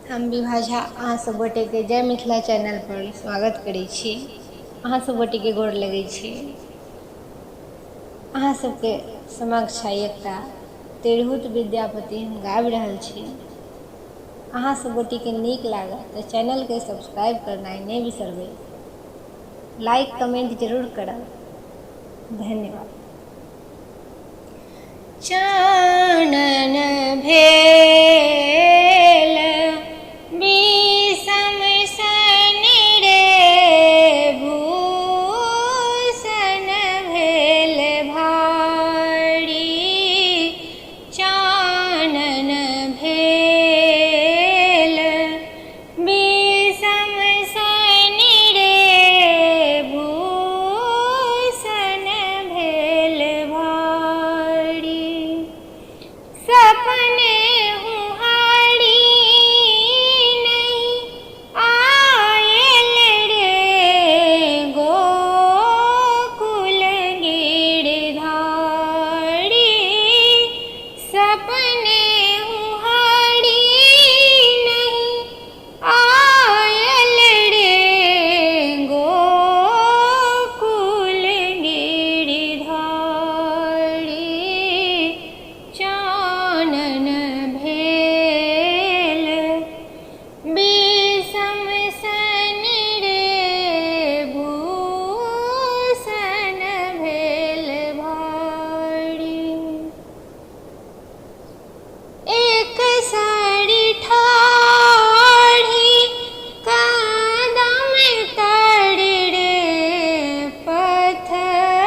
हम विभा झा अहाँ सब गोटे के जय मिथिला चैनल पर स्वागत करै छी। अहाँ सब गोटे के गोर लगै छी। अहाँ सबके समक्ष एकटा तिरहुत विद्यापति हम गाबि रहल छी। अहाँ सब गोटे के नीक लागत तऽ चैनल के सब्सक्राइब करनाइ नहि बिसरबै। लाइक कमेंट जरूर करब। धन्यवाद। चानन भेल विषम सन रे भूषण भेल भारी। चानन भेल विषम सन रे भूषण भेल भारी। सपने हुहारी नहीं आयल रे गोकुल गिरधारी। सपने हुहारी नहीं आयल रे गोकुल गिरधारी। चानन भेल विषम सन रे भूषण भेल भारी। एक साड़ी ठाढ़ी कदम तर रे पत्थर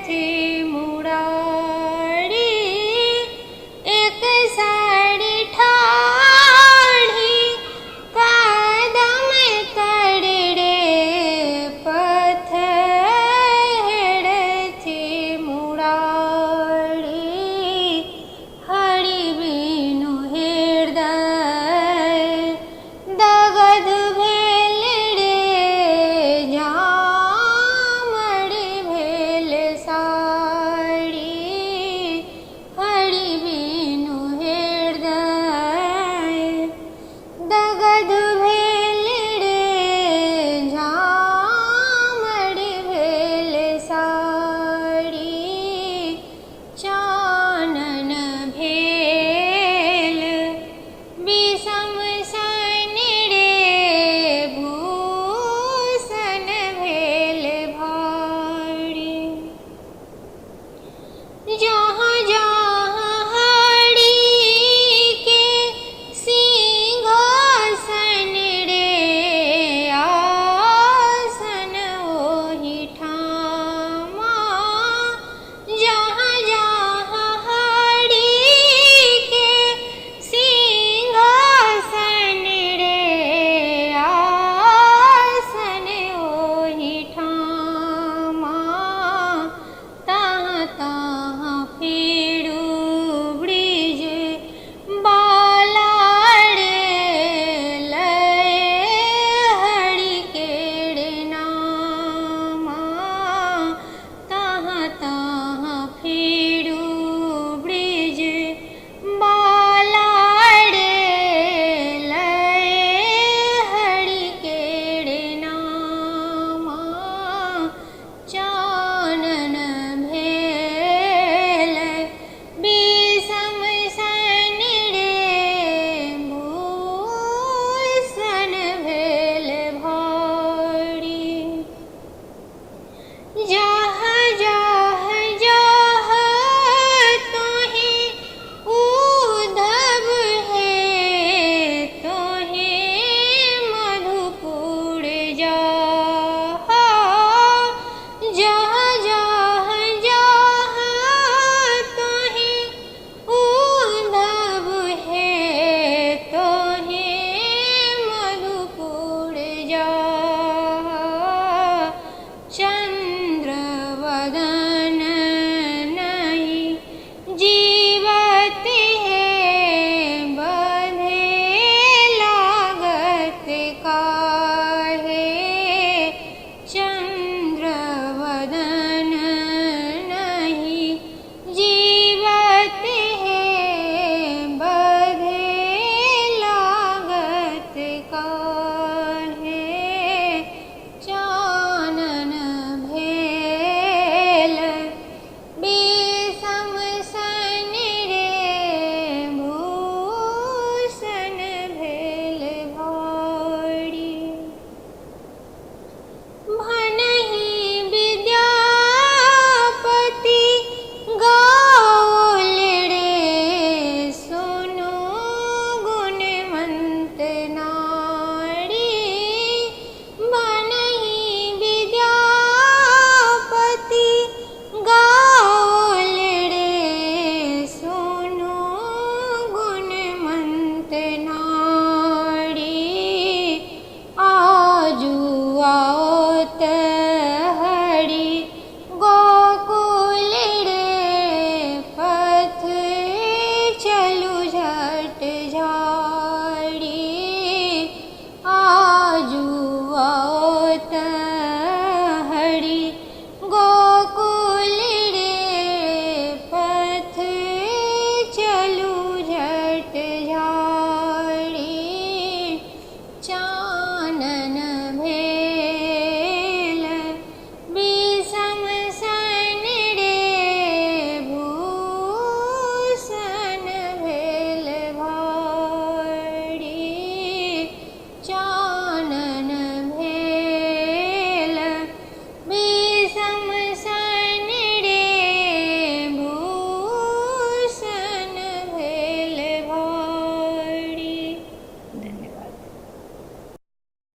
थी मुरारी। एक साड़ी